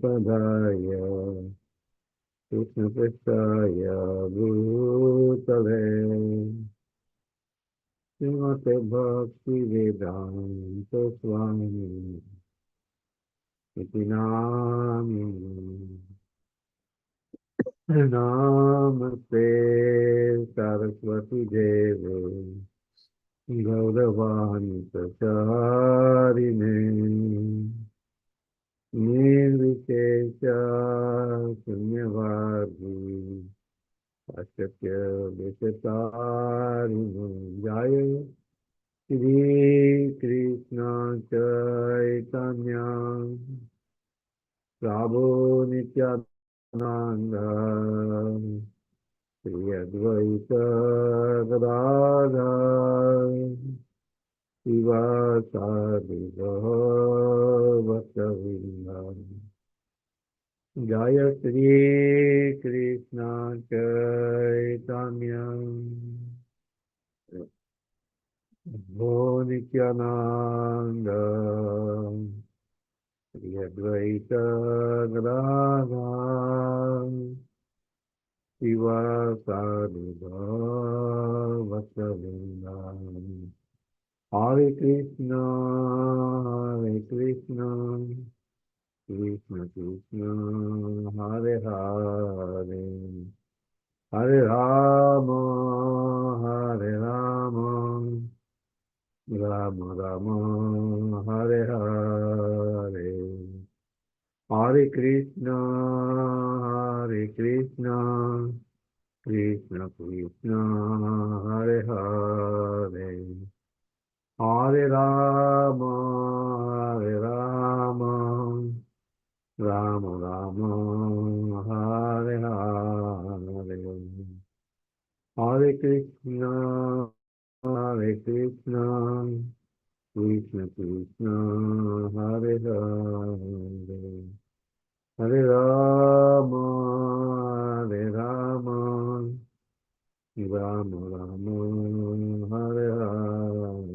padaya Krishna prestaya bhutale Srimate Bhakti Vedanta Swami Iti Namini Namaste Saraswati Deve Gauravani Pracharine Nirvishesha Sunyavadi Paschatya Veshatarine Jaya Shri Krishna Chaitanya Prabhu Nityananda Jayādvaita Gadadhar Sivasadi Bhaktavinda Jaya Shri Krishna Chaitanya Prabhu Nityananda Jayādvaita Gadadhar Sivasadi Bhaktavinda Hare Krishna, Krishna Krishna, Hare Hare, Hare Rama, Rama Rama, Hare Hare, Hare Krishna, Krishna Krishna, Hare Hare. Hare Rama, Rama Rama, Hare Hare. Hare Krishna, Krishna Krishna, Hare Hare. Hare Rama, Rama Rama, Hare Hare.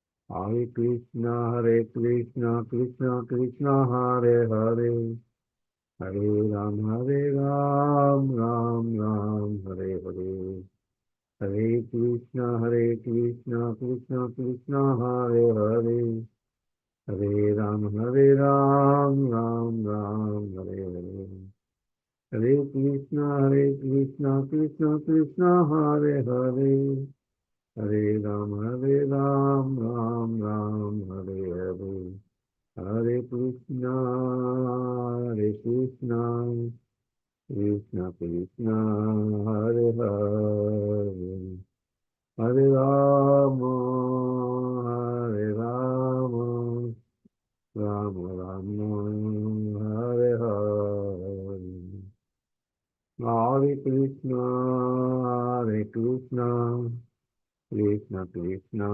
Hare Krishna, Krishna Krishna, Hare Hare. Hare Ram, Ram Ram, Hare Hare. Hare Krishna, Krishna Krishna, Hare Hare. Hare Ram, Ram Ram, Hare Hare. Hare Krishna, Krishna Krishna, Hare Hare. Hare Ram, Ram Ram, Hare Hare. Hare Krishna, Krishna Krishna, Hare Hare. Hare Ram, Ram Ram, Hare Hare. Hare Krishna, Krishna Krishna,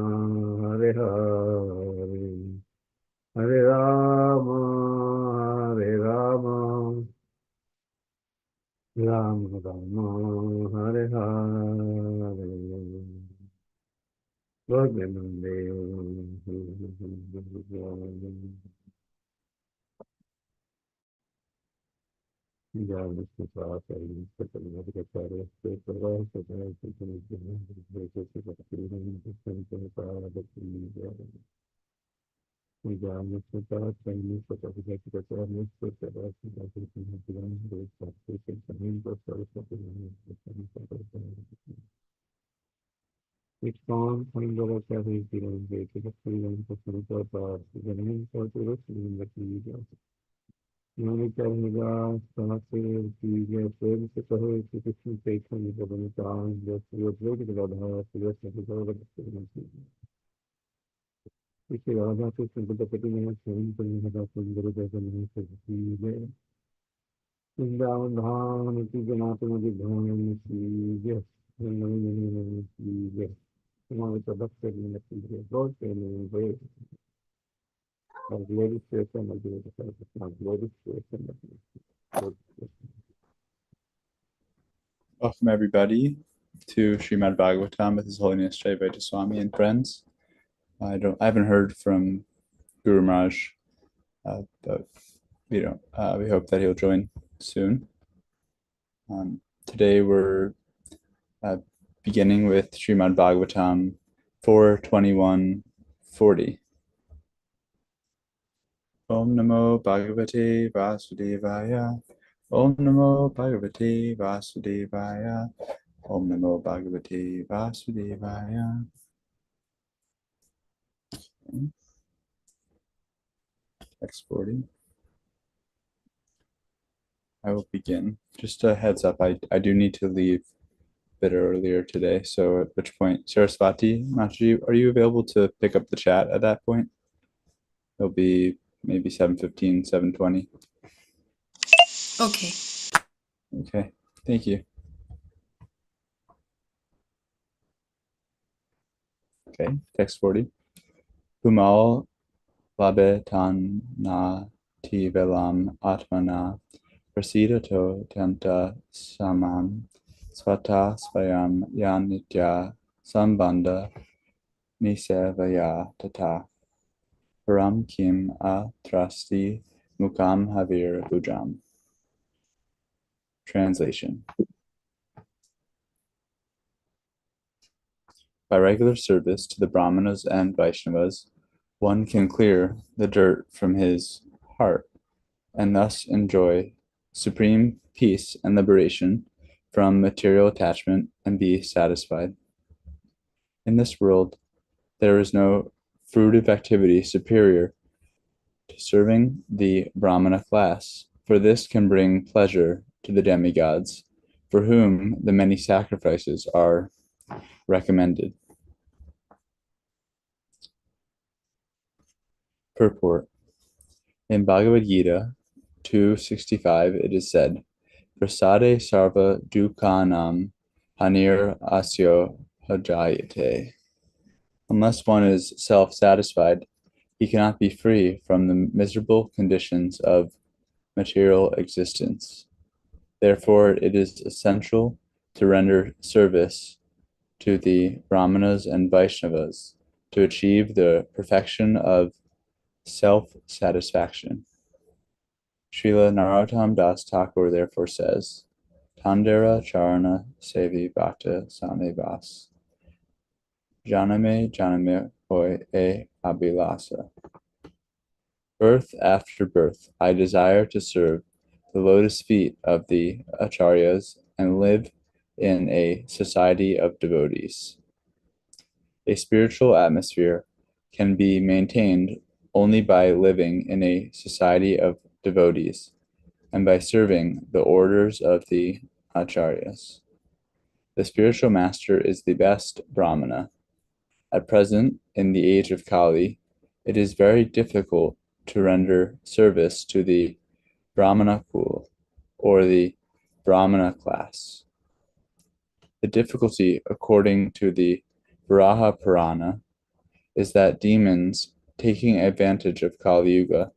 Hare Hare. Hare Rama, Rama Rama, Hare Hare. Bhagavande Each song, point over every zero and break it up 3% of the name for the rest in the video. मैंने क्या होगा कहाँ से चीजें प्रेम से कहो कि किसी पेशा नहीं बदलने का जैसे वो जो भी राधा सुरेश नहीं करोगे इसे राधा से संगति में स्वयं को नहीं होगा सुंदर जैसे नहीं सकती है वृंदावन धाम की जमात मुझे ध्यान चीजें नहीं चीजें तुम्हारे सबक करने लगती है बहुत करने गए और ग्लोरी स्टेशन लगे ग्लोरी स्टेशन लगे. Welcome everybody to Srimad Bhagavatam with His Holiness Jayādvaita Swami and friends. I haven't heard from Guru Maharaj about we hope that he'll join soon. Today we're beginning with Srimad Bhagavatam 4:21:40. Om Namo Bhagavate Vasudevaya. Om Namo Bhagavate Vasudevaya. Om Namo Bhagavate Vasudevaya. Okay. Text 40. I will begin. Just a heads up, I do need to leave a bit earlier today, so at which point, Saraswati, Mataji, are you available to pick up the chat at that point? It'll be maybe 7:15, 7:20. Okay. Okay, thank you. Okay, text 40. Humal labetan na tivelam atmana prasidato tenta samam svata svayam yanitya sambandha nisevaya tata param kim atrasti mukam havir bhujam. Translation. By regular service to the Brahmanas and Vaishnavas, one can clear the dirt from his heart and thus enjoy supreme peace and liberation from material attachment and be satisfied. In this world, there is no fruitive activity superior to serving the Brahmana class, for this can bring pleasure to the demigods, for whom the many sacrifices are recommended. Purport. In Bhagavad Gita 2:65 it is said, Prasade sarva dukkanam hanir asyo hajayate. Unless one is self-satisfied, he cannot be free from the miserable conditions of material existence. Therefore, it is essential to render service to the Brahmanas and Vaishnavas to achieve the perfection of self-satisfaction. Srila Narottam Das Thakur therefore says, Tandera Charana Sevi Bhakta Same Vas. Janame Janame Hoy E Abhilasa. Birth after birth, I desire to serve the lotus feet of the acharyas and live in a society of devotees. A spiritual atmosphere can be maintained only by living in a society of devotees and by serving the orders of the acharyas. The spiritual master is the best Brahmana. At present, in the age of Kali, it is very difficult to render service to the Brahmana Kul, or the Brahmana class. The difficulty, according to the Varaha Purana, is that demons, taking advantage of Kali Yuga,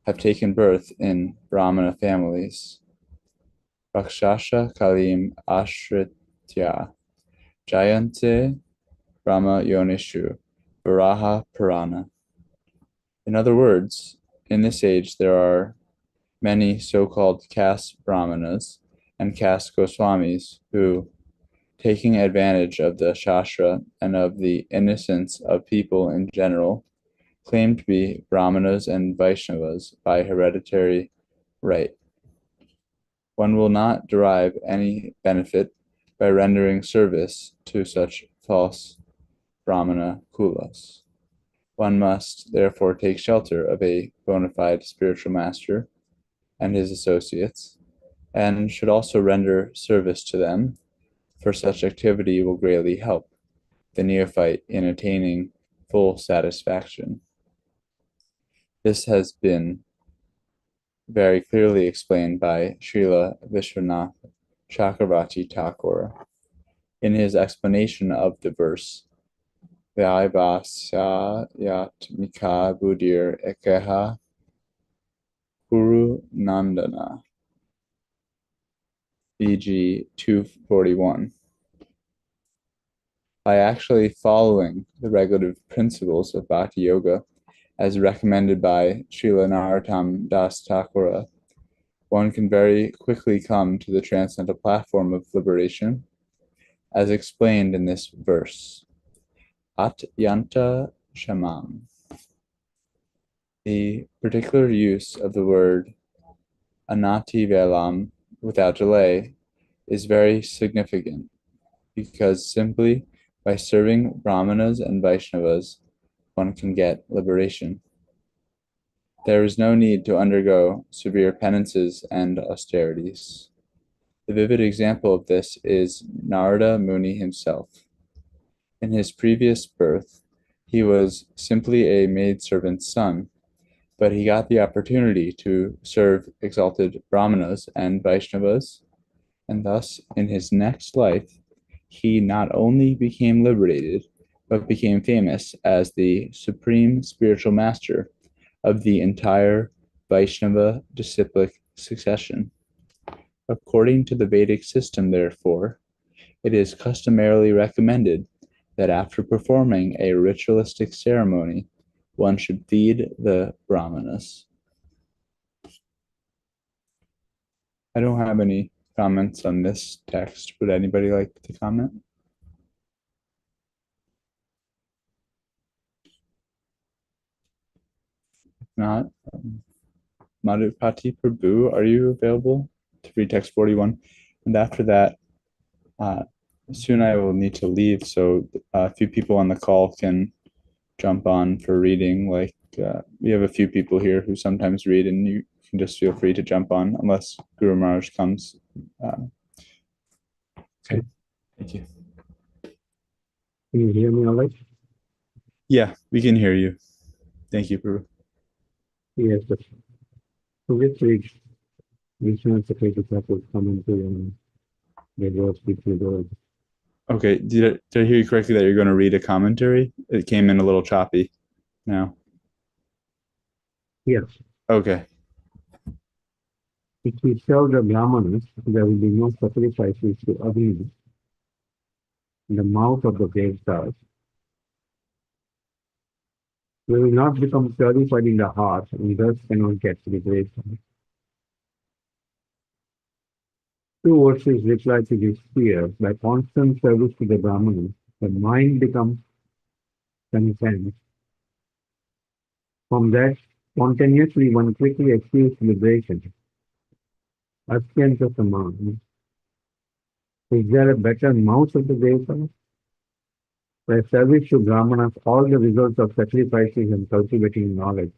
have taken birth in Brahmana families. Rakshasha Kalim Ashritya Jayante Brahma Yonishu Varaha Purana. In other words, in this age there are many so-called caste Brahmanas and caste Goswamis who, taking advantage of the Shastra and of the innocence of people in general, claim to be Brahmanas and Vaishnavas by hereditary right. One will not derive any benefit by rendering service to such false Brahmana kulas. One must therefore take shelter of a bona fide spiritual master and his associates, and should also render service to them, for such activity will greatly help the neophyte in attaining full satisfaction. This has been very clearly explained by Srila Vishwanath Chakravarti Thakur in his explanation of the verse Vaibhasya Yatmika Buddhir Ekeha Kuru Nandana, BG 241. By actually following the regulative principles of Bhakti Yoga as recommended by Srila Narottam Das Thakura, one can very quickly come to the transcendental platform of liberation, as explained in this verse. Atyanta Shamam. The particular use of the word anati velam, without delay, is very significant, because simply by serving Brahmanas and Vaishnavas, one can get liberation. There is no need to undergo severe penances and austerities. The vivid example of this is Narada Muni himself. In his previous birth, he was simply a maidservant's son, but he got the opportunity to serve exalted Brahmanas and Vaishnavas, and thus, in his next life, he not only became liberated, but became famous as the supreme spiritual master of the entire Vaishnava disciplic succession. According to the Vedic system, therefore, it is customarily recommended that after performing a ritualistic ceremony, one should feed the Brahmanas. I don't have any comments on this text. Would anybody like to comment? If not, Madhupati Prabhu, are you available to read text 41? And after that, soon I will need to leave, so a few people on the call can jump on for reading. Like we have a few people here who sometimes read, and you can just feel free to jump on unless Guru Maharaj comes. Okay, thank you. Can you hear me all right? Yeah, we can hear you. Thank you, Prabhu. Yes, sir. So let's read Vishnu Secretary Chapel commentary on the words between the words. Okay, did I hear you correctly that you're going to read a commentary? It came in a little choppy now. Yes. Okay. If we serve the Brahmanas, there will be no sacrifices to Agni in the mouth of the Devtas. We will not become purified in the heart and thus cannot get liberation. Two verses reply to this fear. By constant service to the Brahmanas, the mind becomes content. From that, spontaneously one quickly achieves liberation. Atyanta Samam. Is there a better mouth of the Devtas? By service to Brahmanas, all the results of sacrifices and cultivating knowledge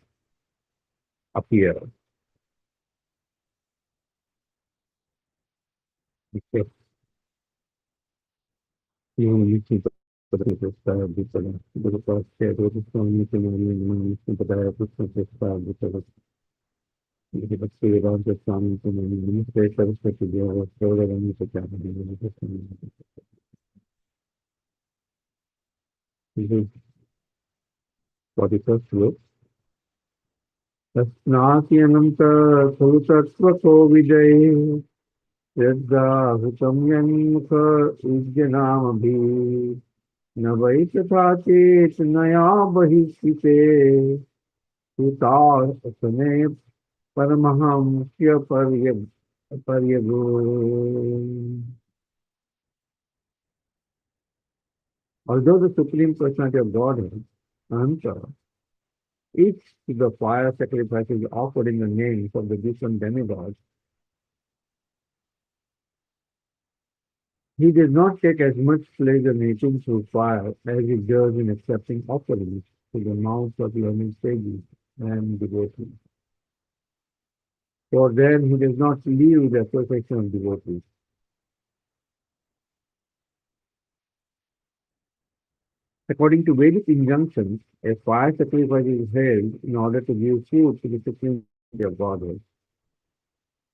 appear. Okay. You see for the first look. Tasnasyananta Sautratvato Vijay Yadda Hutam Yanmukha Ujjanamabhi Navaitatha Chetnaya Bahishite Hutar Asane Paramaham Paryago. Although the Supreme Personality of Godhead, Anta, each to the fire sacrifices offered in the names of the different demigods, he does not take as much pleasure in eating through fire as he does in accepting offerings to the mouths of learned sages and devotees. For them, he does not leave the association of devotees. According to Vedic injunctions, a fire sacrifice is held in order to give food to the Supreme of Godhead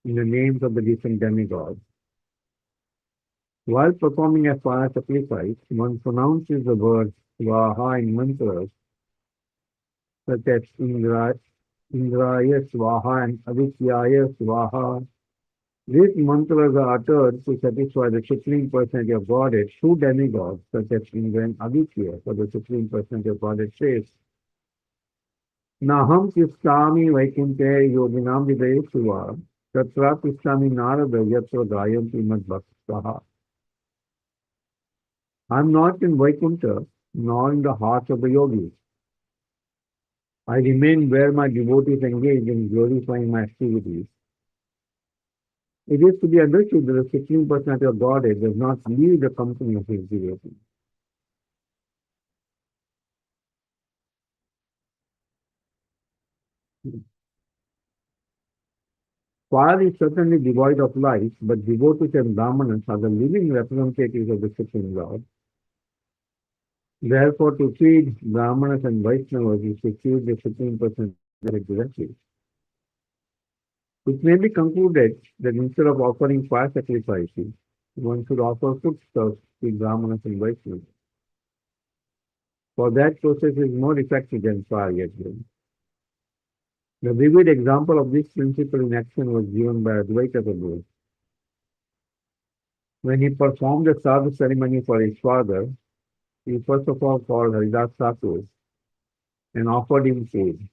in the names of the different demigods. While performing a fire sacrifice, one pronounces the words Swaha in mantras such as Indraya Swaha and Adityaya Swaha. These mantras are uttered to satisfy the Supreme Personality of Godhead through demigods such as Indra and Aditya. For the Supreme Personality of Godhead says, Naham Tishtami Vaikunte Yoginam Vidaya Suva Tatra Tishtami Narada Yatra Gayanti Mad Bhaktaha. I am not in Vaikuntha, nor in the heart of the yogis. I remain where my devotees engage in glorifying my activities. It is to be understood that the Supreme Personality of Godhead does not leave the company of his devotees. Fire is certainly devoid of life, but devotees and brahmanas are the living representatives of the Supreme Lord. Therefore, to feed brahmanas and Vaishnavas is to feed the Supreme Personality directly. It may be concluded that instead of offering fire sacrifices, one should offer foodstuffs to brahmanas and Vaishnavas. For that process is more effective than fire gathering. The vivid example of this principle in action was given by Jayādvaita Prabhu. When he performed the sadhu ceremony for his father, he first of all called Haridas Thakur and offered him food.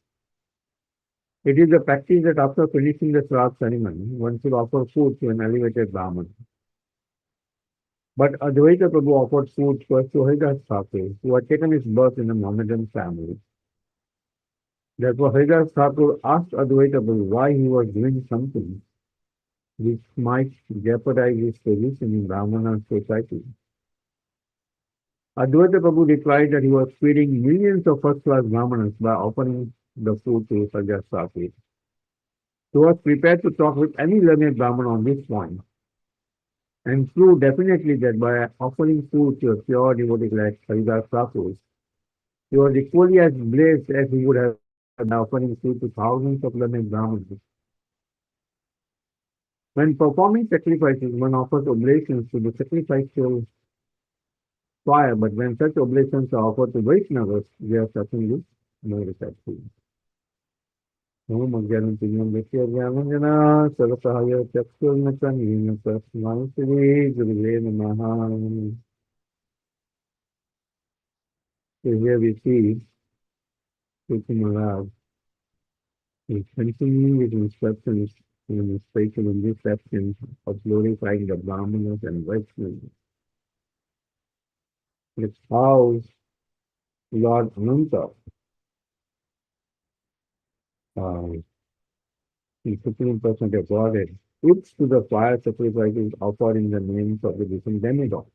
It is a practice that after finishing the sadhu ceremony, one should offer food to an elevated Brahman. But Advaita Prabhu offered food first to Haridas Thakur, who had taken his birth in a Mohammedan family. Therefore, Haridas Thakur asked Advaita Prabhu why he was doing something which might jeopardize his position in Brahmana society. Advaita Prabhu replied that he was feeding millions of first-class Brahmanas by offering the food to Haridas Thakur. He was prepared to talk with any learned Brahman on this point and proved definitely that by offering food to a pure devotee like Haridas Thakur, he was equally as blessed as he would have by offering food to thousands of learned Brahmanas. When performing sacrifices, one offers oblations to the sacrificial fire, but when such oblations are offered to Vaishnavas, they are certainly more effective. Om Ajnanam Punyam Vishya Jnananjana Sarasahaya Chakshurnakanina Tasmai Shri Gurave Namaha. So here we see Tutu Maharaj is continuing with instructions, and especially in this section of glorifying the Brahmanas and Vaishnavas. It's how Lord Ananta, the Supreme Person of Godhead, puts to the fire sacrifices offered in the names of the different demigods.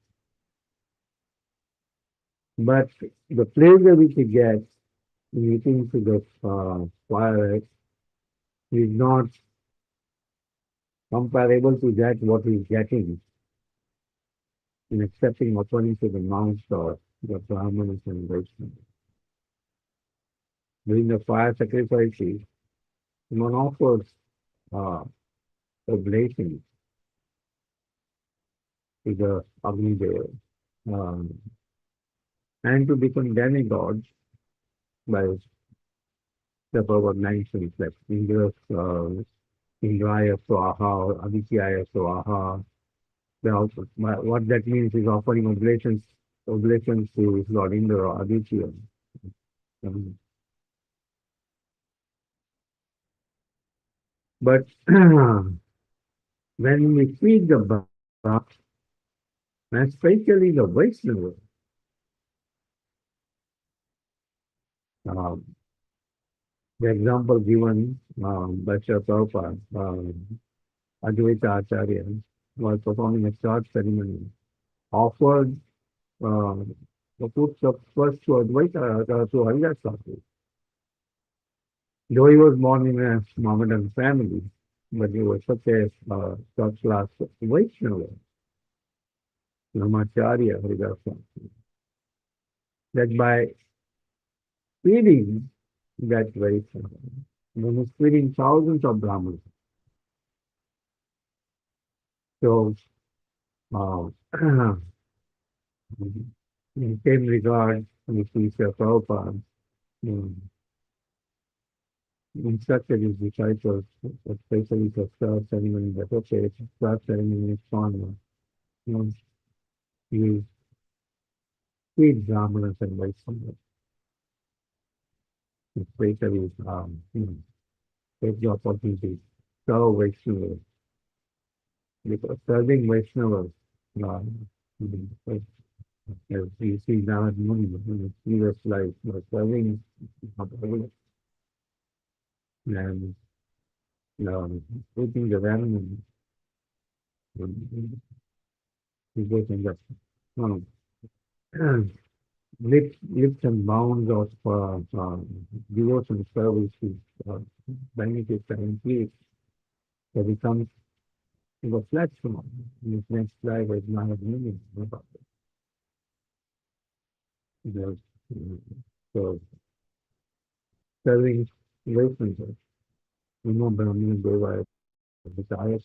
But the pleasure which he gets in eating to the fire is not comparable to that what he is getting in accepting offerings to the monks or the Brahmanas and Vaishnavas. During the fire sacrifices, one offers oblations to the Agni Deva and to become demigods by the power of 9 senses, like Indraya Swaha or Adityaya Swaha. What that means is offering oblations to Lord Indra or Aditya. But when we feed the Brahmana, and especially the Vaishnava, the example given by Sri Prabhupada, Advaita Acharya, was performing a short ceremony, offered the foodstuff first to Advaita, to Haridas Thakur. Though he was born in a Mohammedan family, but he was such a top-class Vaishnava, Brahmacharya Haridas Thakur, that by feeding that Vaishnava, one is feeding thousands of Brahmanas. So, in same regard, we see Sri Prabhupada instructed his disciples, especially for start ceremony, that okay, start ceremony is fun. You feed Brahmanas and Vaishnavas. especially take the opportunity to serve Vaishnavas. Because serving Vaishnavas, as we see now in the previous life, serving Bhagavatam and taking the environment, people can just lips and bounds of devotion service is benefits and increase. That becomes the flesh form. This next life is not a meaning about it. So serving relationships, remember me by desire,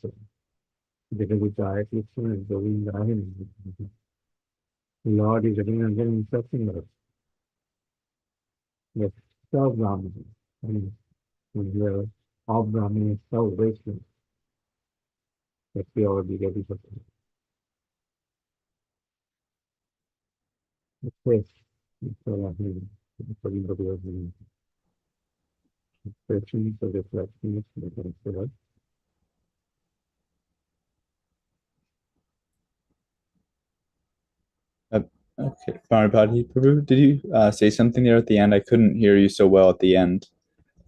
because desire Krishna is going down. The Lord is again and again instructing us. Yes, serve Brahman. And when we are all Brahman, serve Vaishnava. That we already ready for it. Okay. So everybody has been questions or reflections. Okay, Pranapati Prabhu, did you say something there at the end? I couldn't hear you so well at the end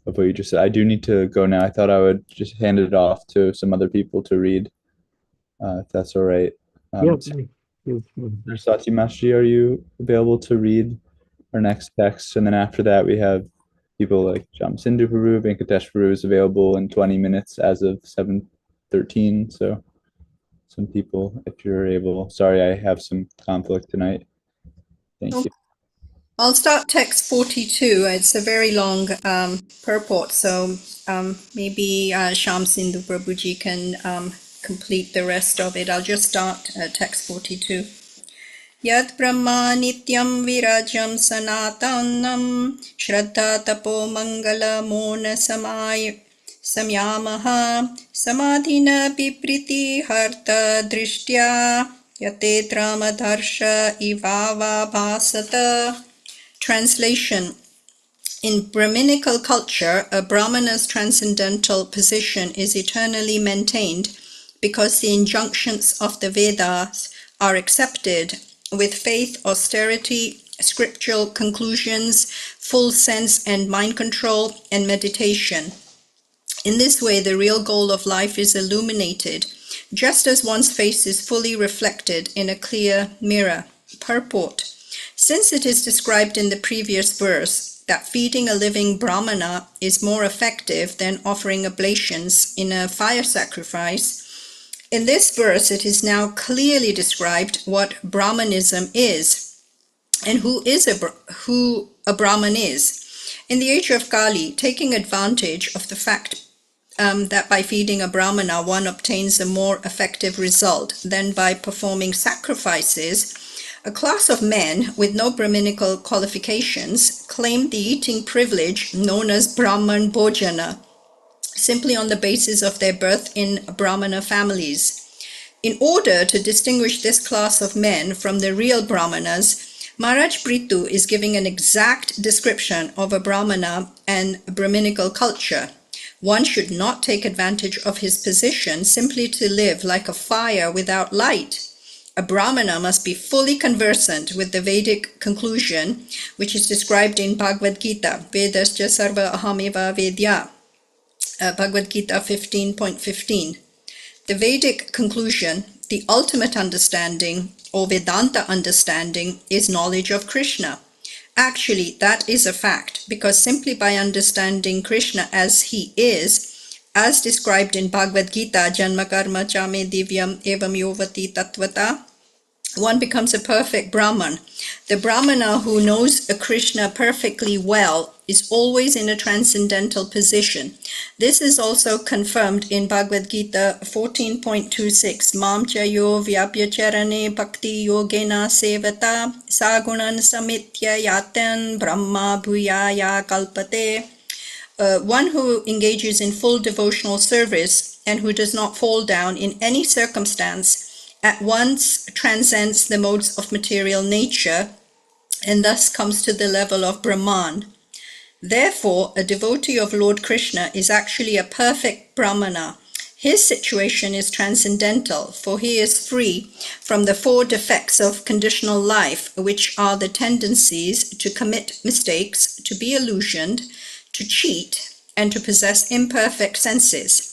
of what you just said. I do need to go now. I thought I would just hand it off to some other people to read, if that's all right. Yes. Saraswati Master, are you available to read our next text? And then after that, we have people like Jam Sindhu Prabhu, Venkatesh Prabhu is available in 20 minutes as of 7:13. So some people, if you're able. Sorry, I have some conflict tonight. Thank you. I'll start text 42. It's a very long purport, so maybe Sham Sindhu Prabhuji can complete the rest of it. I'll just start text 42. Yat Brahma Nityam Virajam Sanatanam Shraddha Tapo Mangala Mona Samyamaha Samadhina Pipriti Harta Drishtya Yate Dramadharsha Ivava Bhasata. Translation. In Brahminical culture, a Brahmana's transcendental position is eternally maintained because the injunctions of the Vedas are accepted with faith, austerity, scriptural conclusions, full sense and mind control, and meditation. In this way, the real goal of life is illuminated, just as one's face is fully reflected in a clear mirror. Purport. Since it is described in the previous verse that feeding a living Brahmana is more effective than offering oblations in a fire sacrifice, in this verse it is now clearly described what Brahmanism is and who a Brahman is. In the age of Kali, taking advantage of the fact that by feeding a Brahmana one obtains a more effective result than by performing sacrifices, a class of men with no Brahminical qualifications claimed the eating privilege known as Brahman Bhojana, simply on the basis of their birth in Brahmana families. In order to distinguish this class of men from the real Brahmanas, Maharaj Prithu is giving an exact description of a Brahmana and Brahminical culture. One should not take advantage of his position simply to live like a fire without light. A Brahmana must be fully conversant with the Vedic conclusion, which is described in Bhagavad Gita, Vedasya Sarva Ahameva Vedya, Bhagavad Gita 15.15. The Vedic conclusion, the ultimate understanding, or Vedanta understanding, is knowledge of Krishna. Actually, that is a fact, because simply by understanding Krishna as he is, as described in Bhagavad Gita, Janma Karma Chame Divyam Evam Yovati Tattvata, one becomes a perfect Brahman. The Brahmana who knows a Krishna perfectly well is always in a transcendental position. This is also confirmed in Bhagavad Gita 14.26. Mam chayo vyapyacharane bhakti yogena sevata sagunan samitya yatan brahma bhuyaya kalpate. One who engages in full devotional service and who does not fall down in any circumstance at once transcends the modes of material nature and thus comes to the level of Brahman. Therefore, a devotee of Lord Krishna is actually a perfect Brahmana. His situation is transcendental, for he is free from the 4 defects of conditional life, which are the tendencies to commit mistakes, to be illusioned, to cheat, and to possess imperfect senses.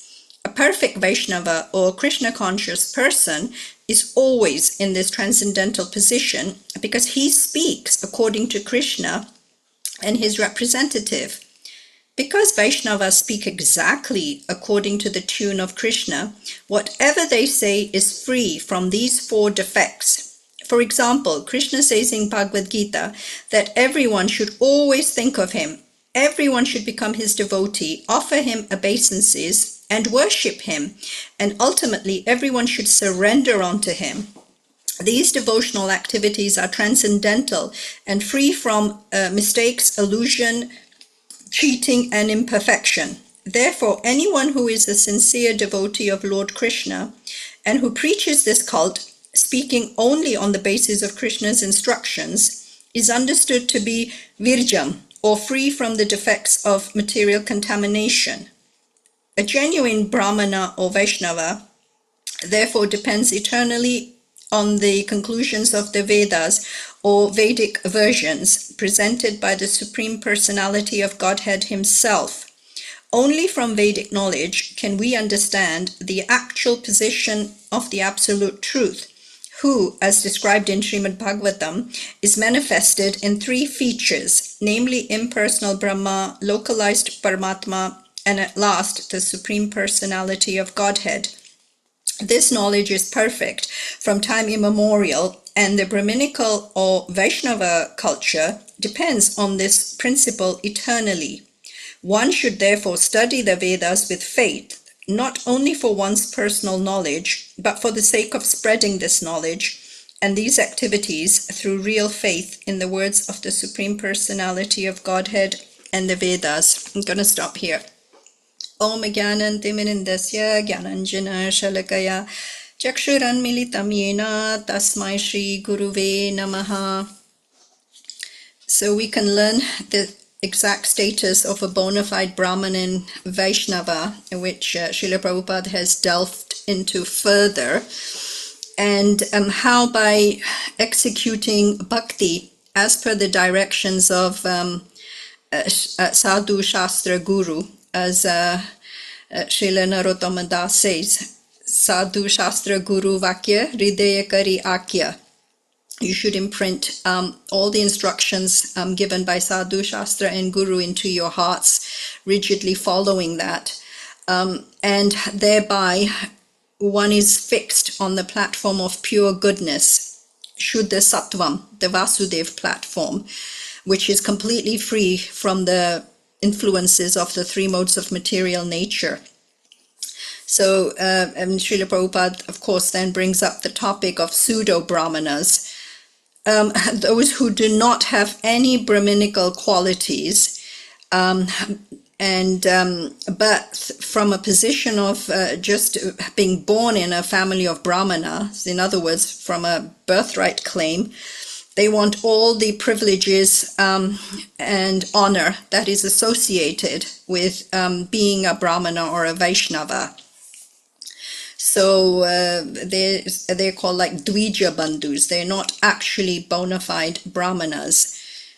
A perfect Vaishnava or Krishna conscious person is always in this transcendental position because he speaks according to Krishna and his representative. Because Vaishnavas speak exactly according to the tune of Krishna, whatever they say is free from these 4 defects. For example, Krishna says in Bhagavad Gita that everyone should always think of him. Everyone should become his devotee, offer him obeisances, and worship him. And ultimately, everyone should surrender unto him. These devotional activities are transcendental and free from mistakes, illusion, cheating, and imperfection. Therefore, anyone who is a sincere devotee of Lord Krishna and who preaches this cult, speaking only on the basis of Krishna's instructions, is understood to be virjam, or free from the defects of material contamination. A genuine Brahmana or Vaishnava, therefore, depends eternally on the conclusions of the Vedas or Vedic versions presented by the Supreme Personality of Godhead himself. Only from Vedic knowledge can we understand the actual position of the Absolute Truth, who, as described in Srimad Bhagavatam, is manifested in 3 features, namely impersonal Brahma, localized Paramatma, and at last the Supreme Personality of Godhead. This knowledge is perfect from time immemorial, and the Brahminical or Vaishnava culture depends on this principle eternally. One should therefore study the Vedas with faith, not only for one's personal knowledge, but for the sake of spreading this knowledge and these activities through real faith in the words of the Supreme Personality of Godhead and the Vedas. I'm going to stop here. Om Jnanantimirindasya Jnananjana Shalakaya Chakshuranmilitam Yena Tasmai Shri Guruve Namaha. So we can learn the exact status of a bona fide Brahman and Vaishnava, which Srila Prabhupada has delved into further, and how by executing bhakti as per the directions of Sadhu Shastra Guru, as Srila Narottama Das says, Sadhu Shastra Guru Vakya Hridaya Kari Akya. You should imprint all the instructions given by Sadhu Shastra and Guru into your hearts, rigidly following that. And thereby, one is fixed on the platform of pure goodness, Shuddha Sattvam, the Vasudev platform, which is completely free from the influences of the 3 modes of material nature. So Srila Prabhupada, of course, then brings up the topic of pseudo-Brahmanas, those who do not have any Brahminical qualities, but from a position of just being born in a family of Brahmanas, in other words, from a birthright claim, they want all the privileges and honor that is associated with being a Brahmana or a Vaishnava. So they're called like Dvija Bandhus. They're not actually bona fide Brahmanas.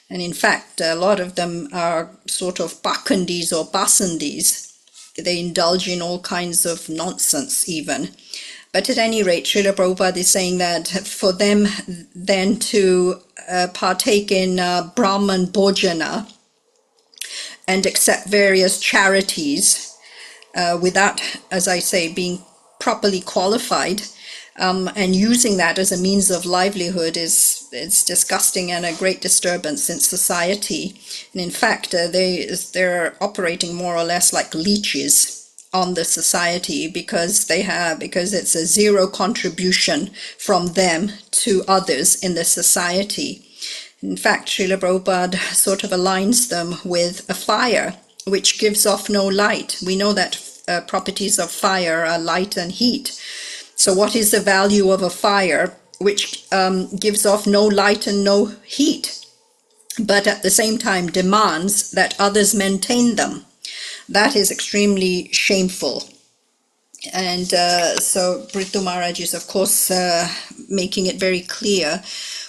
And in fact, a lot of them are sort of Pakandis or Basandis. They indulge in all kinds of nonsense even. But at any rate, Srila Prabhupada is saying that for them then to partake in Brahman Bhojana and accept various charities without, as I say, being properly qualified and using that as a means of livelihood is disgusting and a great disturbance in society. And in fact, they're operating more or less like leeches on the society because it's a zero contribution from them to others in the society. In fact, Srila Prabhupada sort of aligns them with a fire which gives off no light. We know that properties of fire are light and heat. So what is the value of a fire which gives off no light and no heat? but at the same time demands that others maintain them. That is extremely shameful. And so Prithu Maharaj is, of course, making it very clear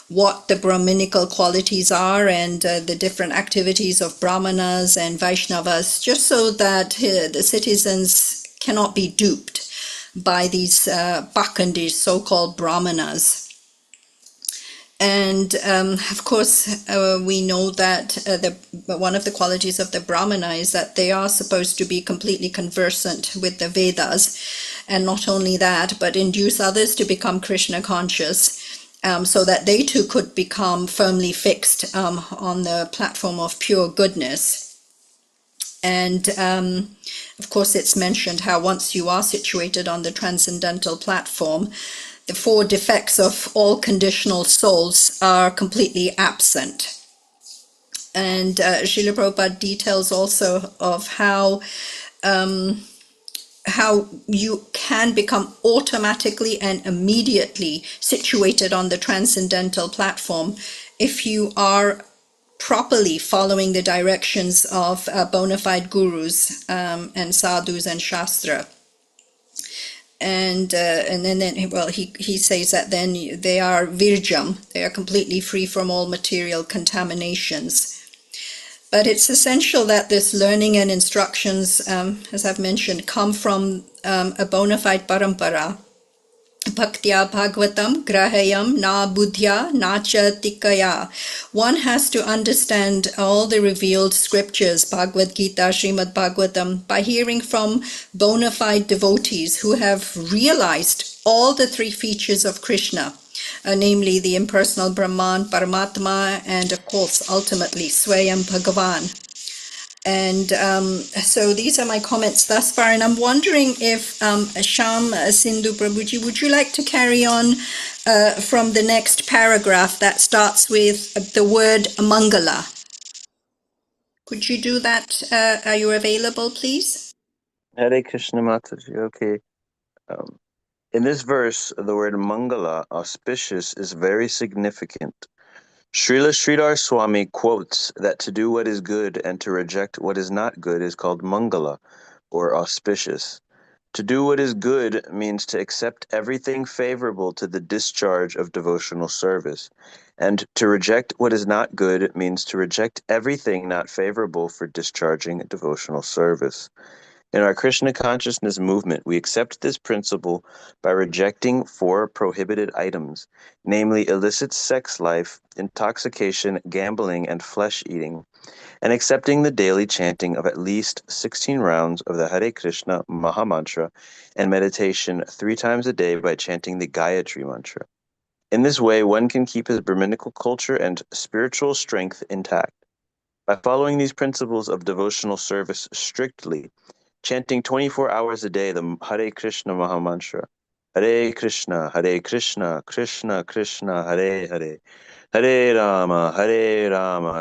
what the Brahminical qualities are and the different activities of Brahmanas and Vaishnavas, just so that the citizens cannot be duped by these Pakhandi, so-called Brahmanas. And of course, we know that one of the qualities of the Brahmana is that they are supposed to be completely conversant with the Vedas, and not only that, but induce others to become Krishna conscious, so that they too could become firmly fixed on the platform of pure goodness. And of course, it's mentioned how once you are situated on the transcendental platform, the four defects of all conditional souls are completely absent. And Srila Prabhupada details also of how you can become automatically and immediately situated on the transcendental platform if you are properly following the directions of bona fide gurus and sadhus and shastra. And then well, he says that then they are virjam, they are completely free from all material contaminations. But it's essential that this learning and instructions, as I've mentioned, come from a bona fide parampara. Bhaktya Bhagavatam Grahayam Na Buddhya Na Cha Tikaya. One has to understand all the revealed scriptures, Bhagavad Gita, Srimad Bhagavatam, by hearing from bona fide devotees who have realized all the three features of Krishna, namely the impersonal Brahman, Paramatma, and of course ultimately Swayam Bhagavan. And so these are my comments thus far, and I'm wondering if Sham Sindhu Prabhuji, would you like to carry on from the next paragraph that starts with the word Mangala? Could you do that? Are you available, please? Hare Krishna Mataji, okay. In this verse, the word Mangala, auspicious, is very significant. Srila Sridhar Swami quotes that to do what is good and to reject what is not good is called Mangala, or auspicious. To do what is good means to accept everything favorable to the discharge of devotional service, and to reject what is not good means to reject everything not favorable for discharging devotional service. In our Krishna consciousness movement, we accept this principle by rejecting four prohibited items, namely illicit sex life, intoxication, gambling, and flesh eating, and accepting the daily chanting of at least 16 rounds of the Hare Krishna Mahamantra and meditation 3 times a day by chanting the Gayatri Mantra. In this way, one can keep his Brahminical culture and spiritual strength intact. By following these principles of devotional service strictly, chanting 24 hours a day the Hare Krishna Mahamantra, Hare Krishna, Krishna Krishna, Hare Hare, Hare Rama,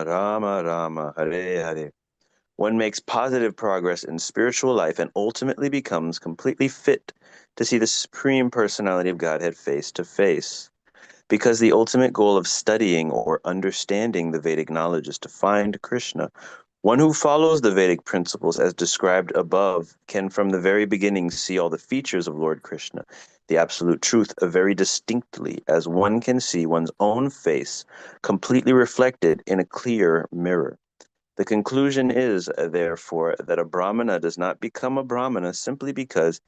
Rama Rama, Hare Hare. One makes positive progress in spiritual life and ultimately becomes completely fit to see the Supreme Personality of Godhead face to face. Because the ultimate goal of studying or understanding the Vedic knowledge is to find Krishna, one who follows the Vedic principles as described above can from the very beginning see all the features of Lord Krishna, the absolute truth, very distinctly, as one can see one's own face completely reflected in a clear mirror. The conclusion is, therefore, that a Brahmana does not become a Brahmana simply because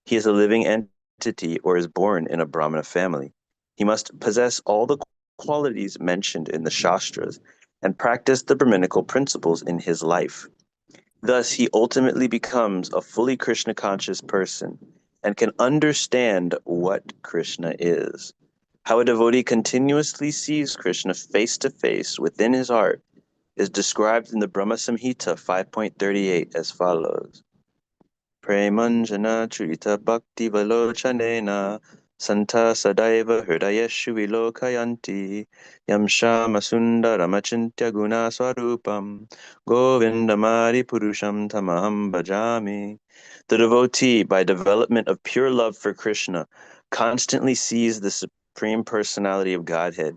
he is a living entity or is born in a Brahmana family. He must possess all the qualities mentioned in the Shastras and practice the Brahminical principles in his life. Thus, he ultimately becomes a fully Krishna-conscious person and can understand what Krishna is. How a devotee continuously sees Krishna face to face within his heart is described in the Brahma Samhita 5.38 as follows. Premanjana Trita Bhakti Valochanena Santa Sadaiva Hridayeshu Vilokayanti Yamshama Sundaramachintya Guna Swarupam Govindamari Purusham Tamaham Bhajami. The devotee, by development of pure love for Krishna, constantly sees the Supreme Personality of Godhead,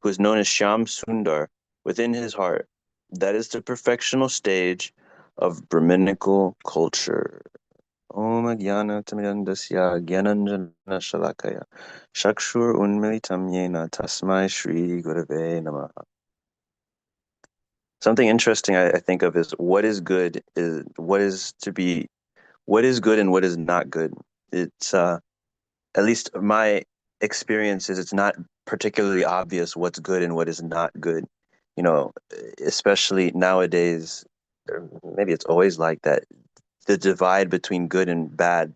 who is known as Shyam Sundar, within his heart. That is the perfectional stage of Brahminical culture. Om Jnana Tamidandasya Jnananjana Shalakaya Shakshur Unmilitam Yena Tasmai Shri Gurave Namaha. Something interesting I think of is what is good is what is good and what is not good. It's at least my experience is it's not particularly obvious what's good and what is not good. You know, especially nowadays, or maybe it's always like that. The divide between good and bad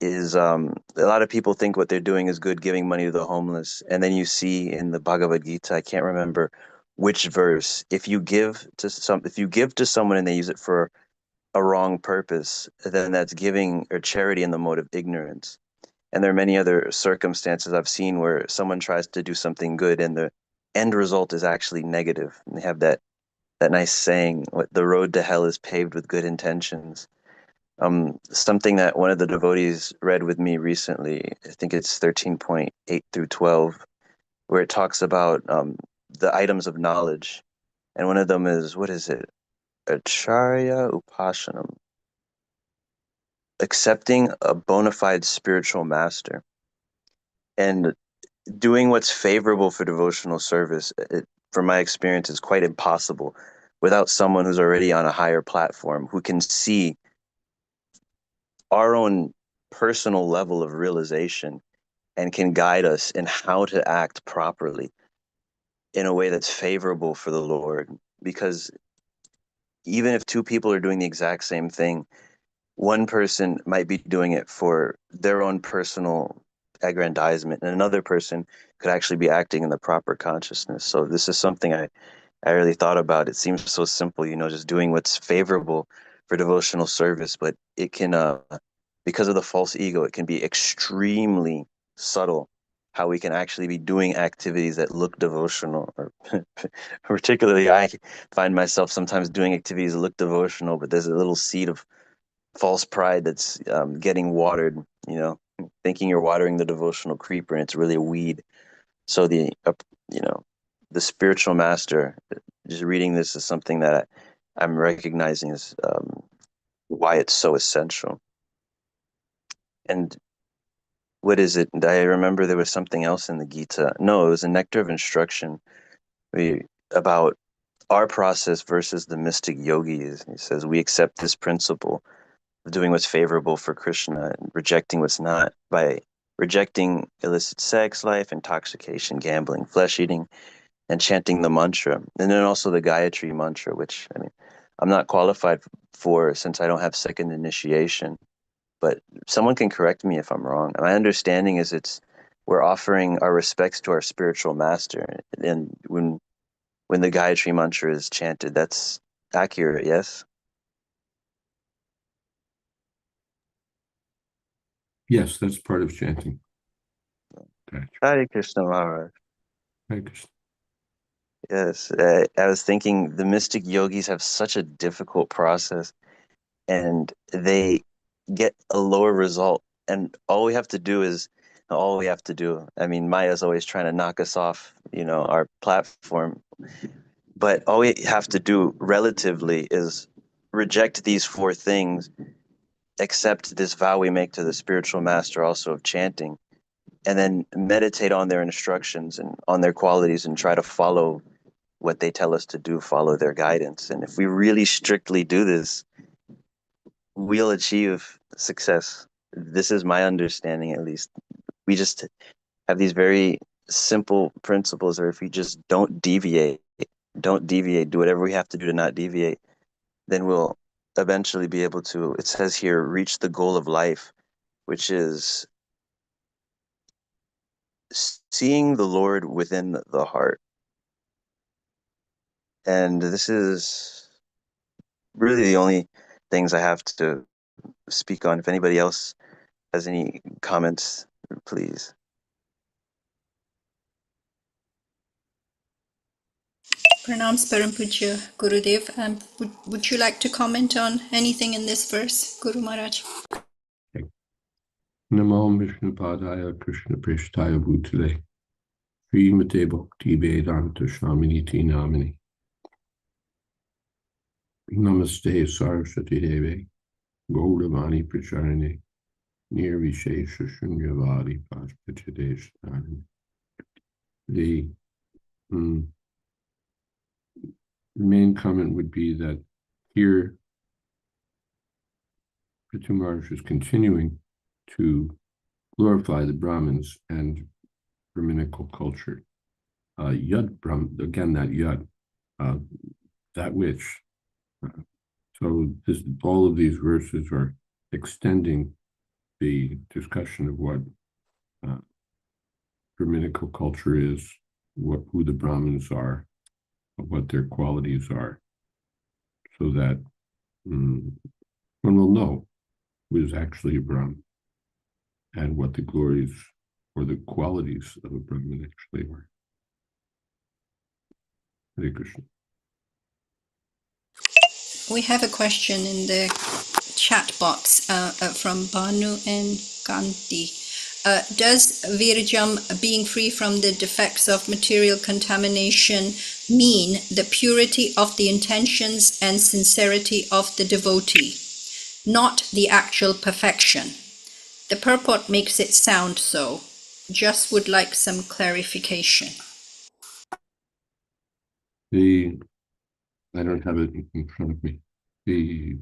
is a lot of people think what they're doing is good, giving money to the homeless, and then you see in the Bhagavad Gita, I can't remember which verse, if you give to someone and they use it for a wrong purpose, then that's giving or charity in the mode of ignorance. And there are many other circumstances I've seen where someone tries to do something good and the end result is actually negative. And they have that nice saying, the road to hell is paved with good intentions. Something that one of the devotees read with me recently, I think it's 13.8 through 12, where it talks about the items of knowledge. And one of them is, what is it? Acharya Upashanam. Accepting a bona fide spiritual master. And doing what's favorable for devotional service, from my experience, is quite impossible without someone who's already on a higher platform who can see our own personal level of realization and can guide us in how to act properly in a way that's favorable for the Lord. Because even if two people are doing the exact same thing, one person might be doing it for their own personal aggrandizement, and another person could actually be acting in the proper consciousness. So this is something I really thought about. It seems so simple, just doing what's favorable for devotional service, but it can, because of the false ego, it can be extremely subtle how we can actually be doing activities that look devotional. Or particularly, I find myself sometimes doing activities that look devotional, but there's a little seed of false pride that's getting watered, thinking you're watering the devotional creeper and it's really a weed. So the spiritual master, just reading this is something that I'm recognizing is why it's so essential. And what is it? I remember there was something else in the Gita. No, it was a Nectar of Instruction about our process versus the mystic yogis. He says, we accept this principle of doing what's favorable for Krishna and rejecting what's not by rejecting illicit sex life, intoxication, gambling, flesh eating, and chanting the mantra. And then also the Gayatri mantra, which I'm not qualified for since I don't have second initiation, but someone can correct me if I'm wrong. My understanding is we're offering our respects to our spiritual master. And when the Gayatri mantra is chanted, that's accurate, yes? Yes, that's part of chanting. Hare Krishna Maharaj. Hare Krishna. Yes, I was thinking the mystic yogis have such a difficult process and they get a lower result. And all we have to do, Maya's always trying to knock us off, our platform. But all we have to do relatively is reject these four things, accept this vow we make to the spiritual master also of chanting, and then meditate on their instructions and on their qualities and try to follow what they tell us to do, follow their guidance. And if we really strictly do this, we'll achieve success. This is my understanding, at least. We just have these very simple principles, or if we just don't deviate, do whatever we have to do to not deviate, then we'll eventually be able to, it says here, reach the goal of life, which is seeing the Lord within the heart. And this is really the only things I have to speak on. If anybody else has any comments, please. Pranams Param Pujya Gurudev. Would you like to comment on anything in this verse, Guru Maharaj? Namo Vishnu Padaya Krishna Prishtaya Bhutale Srimate Bhakti Vedanta Swami Namini Namaste Saraswati Deve, Gauravani Pracharane, Nirvishesha Shunyavadi Paspachadeshanani. The main comment would be that here Prithu Maharaj is continuing to glorify the Brahmins and Brahminical culture. Yad Brahm, again, that Yad, that which. So all of these verses are extending the discussion of what Brahminical culture is, who the Brahmins are, what their qualities are, so that one will know who is actually a Brahmin and what the glories or the qualities of a Brahmin actually are. Hare Krishna. We have a question in the chat box from Banu and Kanti. Does Virjam, being free from the defects of material contamination, mean the purity of the intentions and sincerity of the devotee, not the actual perfection? The purport makes it sound so. Just would like some clarification. I don't have it in front of me. The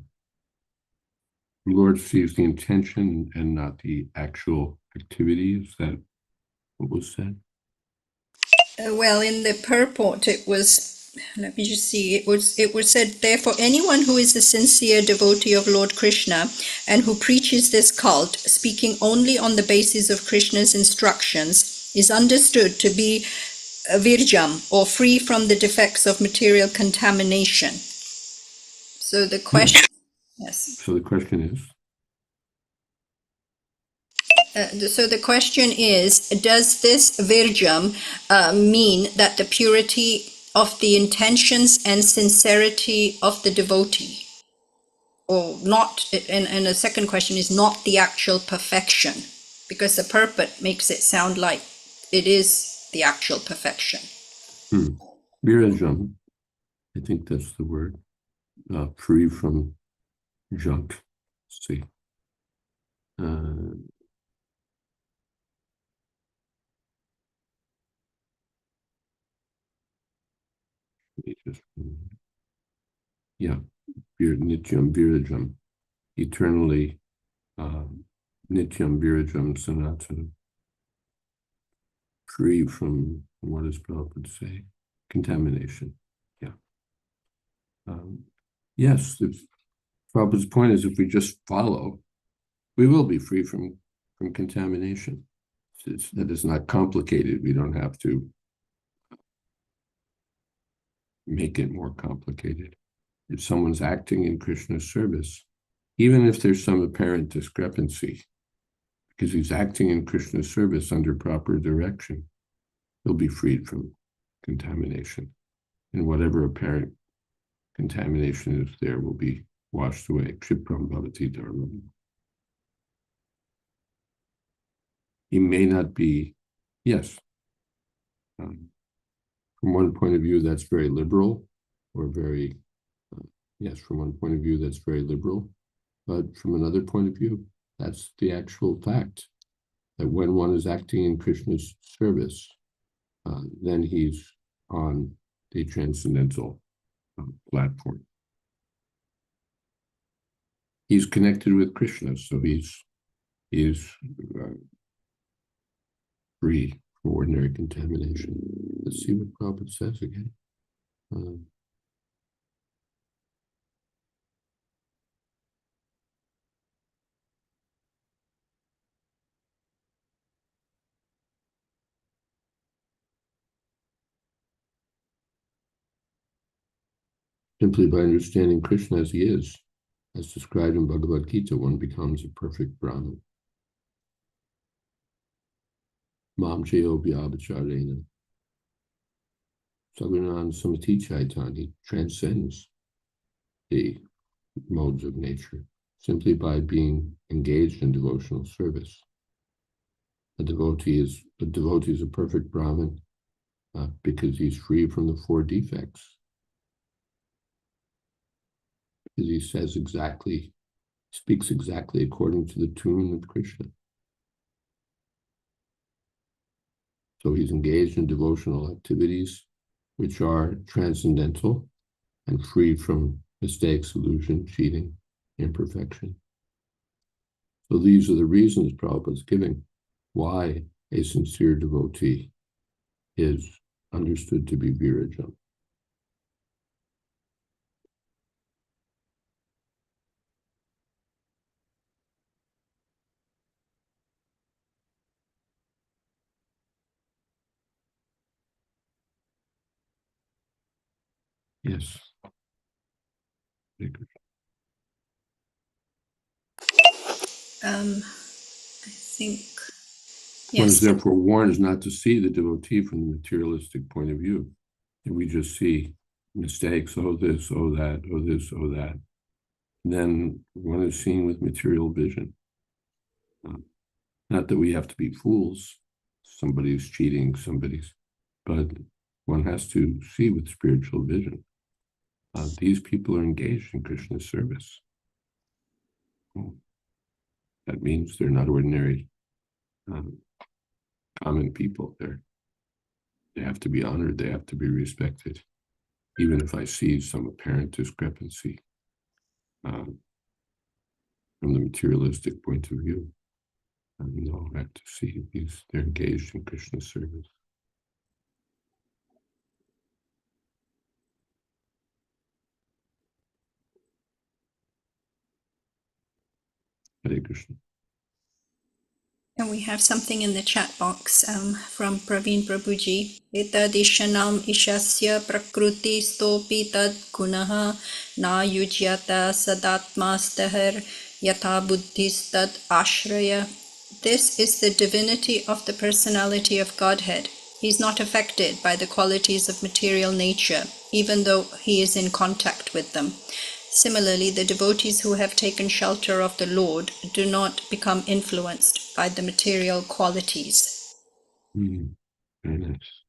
Lord sees the intention and not the actual activity. Is that what was said? Well, in the purport, it was, let me just see, it was said, therefore, anyone who is a sincere devotee of Lord Krishna and who preaches this cult, speaking only on the basis of Krishna's instructions, is understood to be virjam, or free from the defects of material contamination. So the question, yes. So the question is? So the question is, does this virjam mean that the purity of the intentions and sincerity of the devotee, or not? And the second question is not the actual perfection, because the purport makes it sound like it is the actual perfection. Virajam, I think that's the word, free from junk. Let's see. Yeah, Nityam Virajam, eternally Nityam Virajam Sanatanam, free from, what does Prabhupada say? Contamination. Yeah. Yes, Prabhupada's point is if we just follow, we will be free from contamination. That is not complicated. We don't have to make it more complicated. If someone's acting in Krishna's service, even if there's some apparent discrepancy, because he's acting in Krishna's service under proper direction, he'll be freed from contamination. And whatever apparent contamination is there will be washed away. Kshipram bhavati dharmam. He may not be, yes, from one point of view, that's very liberal, or very, yes, from one point of view, that's very liberal. But from another point of view, that's the actual fact, that when one is acting in Krishna's service, then he's on the transcendental platform. He's connected with Krishna, so he's free from ordinary contamination. Let's see what Prabhupada says again. Simply by understanding Krishna as he is, as described in Bhagavad Gita, one becomes a perfect Brahman. Mam Chayo Vyabhacharena. Saganan Samati Chaitan, he transcends the modes of nature simply by being engaged in devotional service. A devotee is a perfect Brahman because he's free from the four defects. because he speaks exactly according to the tune of Krishna. So he's engaged in devotional activities which are transcendental and free from mistakes, illusion, cheating, imperfection. So these are the reasons Prabhupada's giving why a sincere devotee is understood to be Virajam. Yes. I think, One is yes. therefore warned not to see the devotee from the materialistic point of view. And we just see mistakes, oh this, oh that, oh this, oh that. And then one is seen with material vision. Not that we have to be fools. Somebody's cheating, but one has to see with spiritual vision. These people are engaged in Krishna's service. That means they're not ordinary common people. They have to be honored, they have to be respected. Even if I see some apparent discrepancy from the materialistic point of view, no, I have to see they're engaged in Krishna's service. Hare Krishna. And we have something in the chat box from Praveen Prabhuji. Etadishanam ishasya prakruti stopi tad gunaha na yujyata sadatmastahar yata buddhis tad ashraya. This is the divinity of the personality of Godhead. He is not affected by the qualities of material nature, even though he is in contact with them. Similarly, the devotees who have taken shelter of the Lord do not become influenced by the material qualities. Very nice.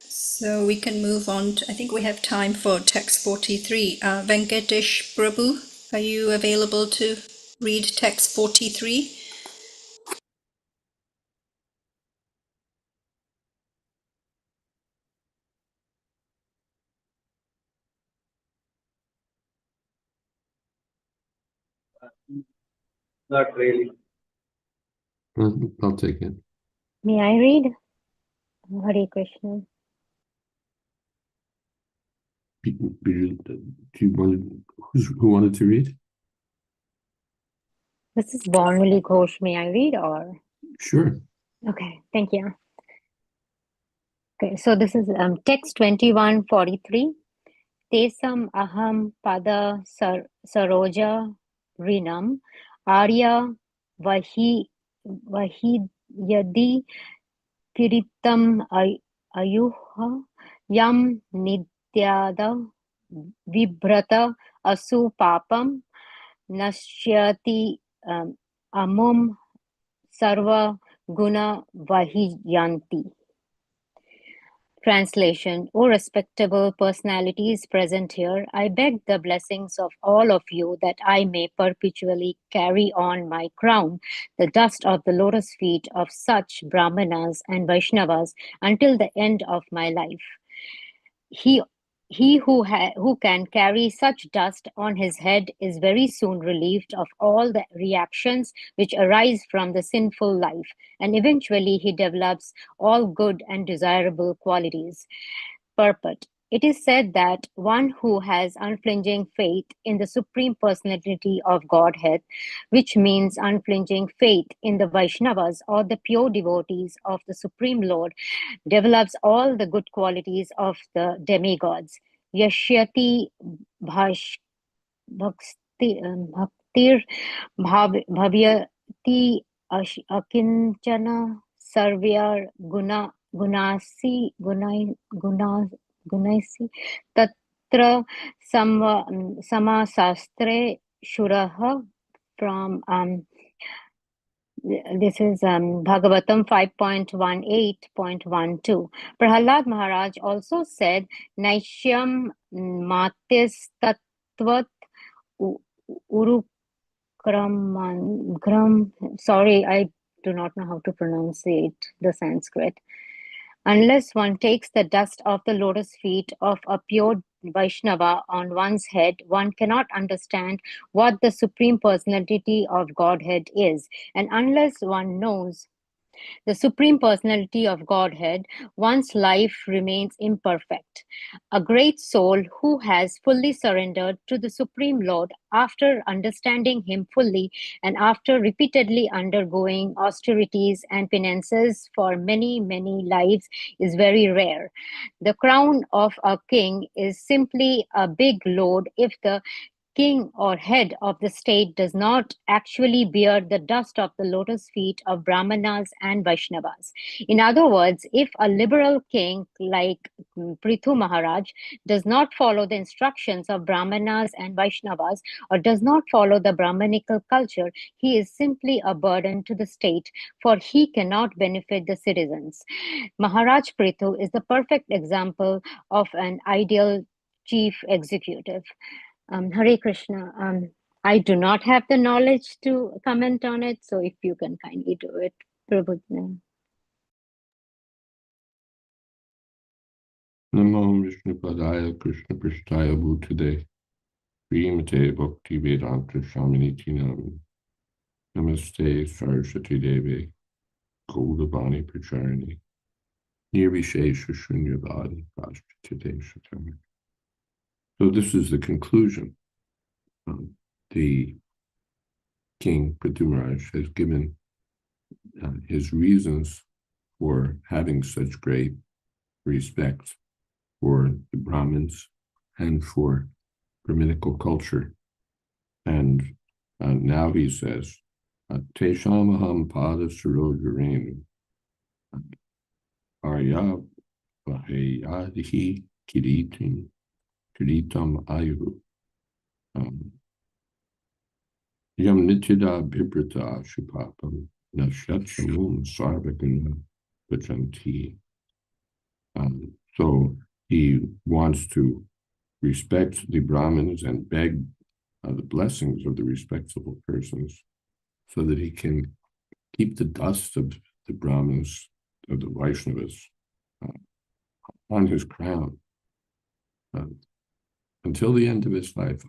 So we can move on to, I think we have time for text 43. Venkatesh Prabhu, are you available to read text 43? Not really. I'll take it. May I read? Hare Krishna. Who wanted to read? This is Vanuli Ghosh. May I read or? Sure. Okay, thank you. Okay, so this is text 2143. Tesam aham pada saroja rinam arya yadi kiritam ayuha yam nityada vibrata asu papam nashyati amum sarva guna vahiyanti. Translation: O respectable personalities present here, I beg the blessings of all of you that I may perpetually carry on my crown, the dust of the lotus feet of such Brahmanas and Vaishnavas until the end of my life. He who can carry such dust on his head is very soon relieved of all the reactions which arise from the sinful life, and eventually he develops all good and desirable qualities. Purport: it is said that one who has unflinching faith in the Supreme Personality of Godhead, which means unflinching faith in the Vaishnavas or the pure devotees of the Supreme Lord, develops all the good qualities of the demigods. Yashyati bhaktir bhavyati akinchana sarvyar gunaisi tatra samasastre shuraha from This is Bhagavatam 5.18.12. Prahalad Maharaj also said, Naishyam matis tattvat urukram. Sorry, I do not know how to pronounce the Sanskrit. Unless one takes the dust of the lotus feet of a pure Vaishnava on one's head, one cannot understand what the Supreme Personality of Godhead is. And unless one knows the Supreme Personality of Godhead, one's life remains imperfect. A great soul who has fully surrendered to the Supreme Lord after understanding Him fully and after repeatedly undergoing austerities and penances for many, many lives is very rare. The crown of a king is simply a big load if the king or head of the state does not actually bear the dust of the lotus feet of Brahmanas and Vaishnavas. In other words, if a liberal king like Prithu Maharaj does not follow the instructions of Brahmanas and Vaishnavas or does not follow the Brahmanical culture, he is simply a burden to the state, for he cannot benefit the citizens. Maharaj Prithu is the perfect example of an ideal chief executive. Hare Krishna. I do not have the knowledge to comment on it, so if you can kindly do it, Prabhupada. Namo Vishnu Padaya Krishna Prishtaya Bhutade Srimate Bhakti Vedanta Shamini Tinam Namaste Saraswati Devi Gauravani Pracharani Nirvishesha Shunyavadi Prashtite Shatami. So this is the conclusion. The king Prithu Maharaj has given his reasons for having such great respect for the Brahmins and for Brahminical culture. And now he says, Teshamaham pada surojarenu arya vahayadihi kiritam ayuhu yam nityada bibrata shupapam nashatsamum sarvagana vajanti. So he wants to respect the Brahmins and beg the blessings of the respectable persons so that he can keep the dust of the Brahmins, of the Vaishnavas, on his crown until the end of his life.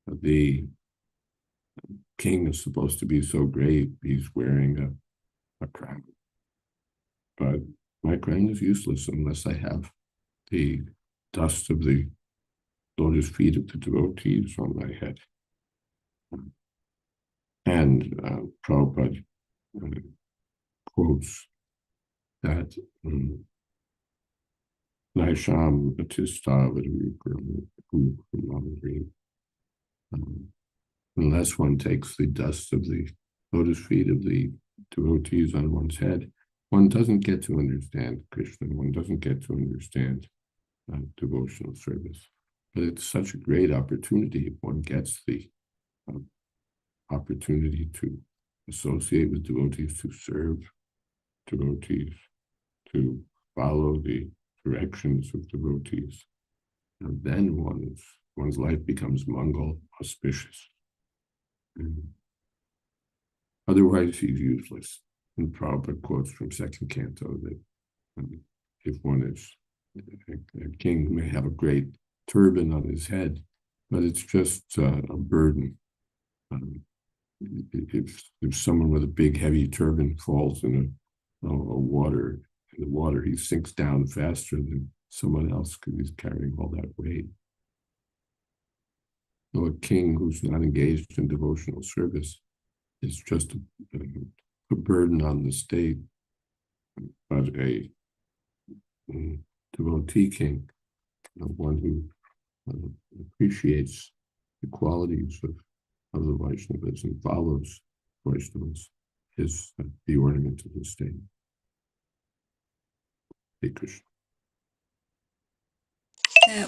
The king is supposed to be so great, he's wearing a crown. But my crown is useless unless I have the dust of the lotus feet of the devotees on my head. And Prabhupada quotes that Naisham Batista unless one takes the dust of the lotus feet of the devotees on one's head, one doesn't get to understand Krishna, one doesn't get to understand devotional service. But it's such a great opportunity if one gets the opportunity to associate with devotees, to serve devotees, to follow the directions of devotees. And then one's life becomes Mangal, auspicious. Otherwise, he's useless. And Prabhupada quotes from second canto that if one is a king may have a great turban on his head, but it's just a burden. If someone with a big heavy turban falls in the water, he sinks down faster than someone else because he's carrying all that weight. So a king who's not engaged in devotional service is just a burden on the state, but a devotee king, one who appreciates the qualities of the Vaishnavas and follows Vaishnavas, is the ornament of the state. Hey, Krishna.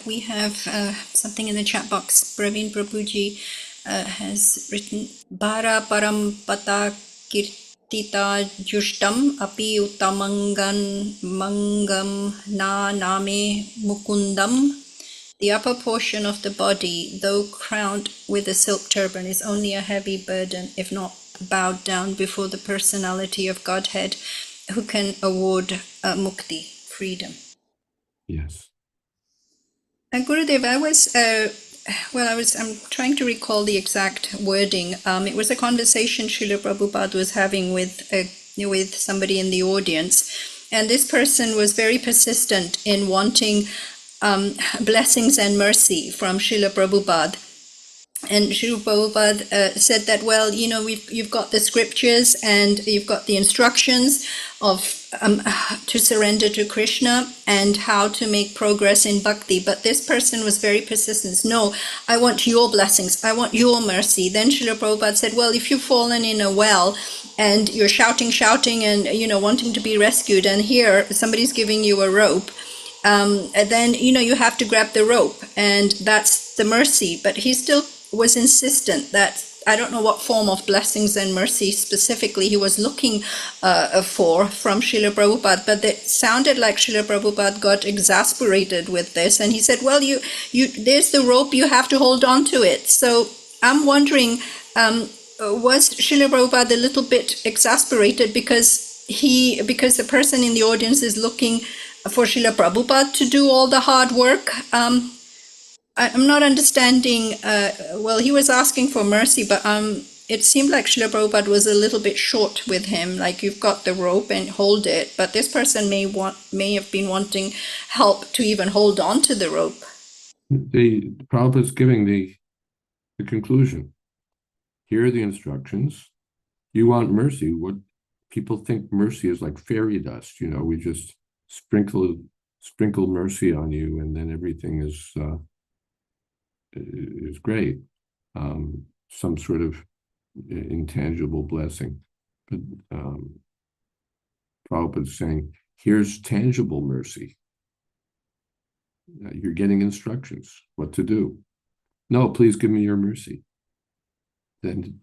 We have something in the chat box. Praveen Prabhuji has written Bara Parampata kirtita jushtam api mangam na name mukundam. The upper portion of the body, though crowned with a silk turban, is only a heavy burden, if not bowed down before the personality of Godhead, who can award mukti, freedom. Yes. And Gurudev, I'm trying to recall the exact wording. It was a conversation Srila Prabhupada was having with somebody in the audience. And this person was very persistent in wanting blessings and mercy from Srila Prabhupada. And Srila Prabhupada said that, well, you've got the scriptures and you've got the instructions of to surrender to Krishna and how to make progress in bhakti. But this person was very persistent. No, I want your blessings. I want your mercy. Then Srila Prabhupada said, well, if you've fallen in a well and you're shouting and, wanting to be rescued, and here somebody's giving you a rope, then, you have to grab the rope, and that's the mercy. But he still was insistent that I don't know what form of blessings and mercy specifically he was looking for from Srila Prabhupada, but it sounded like Srila Prabhupada got exasperated with this, and he said, well, you there's the rope, you have to hold on to it. So I'm wondering, was Srila Prabhupada a little bit exasperated because the person in the audience is looking for Srila Prabhupada to do all the hard work? I'm not understanding. Well, he was asking for mercy, but it seemed like Srila Prabhupada was a little bit short with him. Like, you've got the rope and hold it, but this person may have been wanting help to even hold on to the rope. The Prabhupada's giving the conclusion. Here are the instructions. You want mercy. What people think mercy is like fairy dust. We just sprinkle mercy on you, and then everything is great. Some sort of intangible blessing. But Prabhupada's saying, here's tangible mercy. You're getting instructions what to do. No, please give me your mercy. Then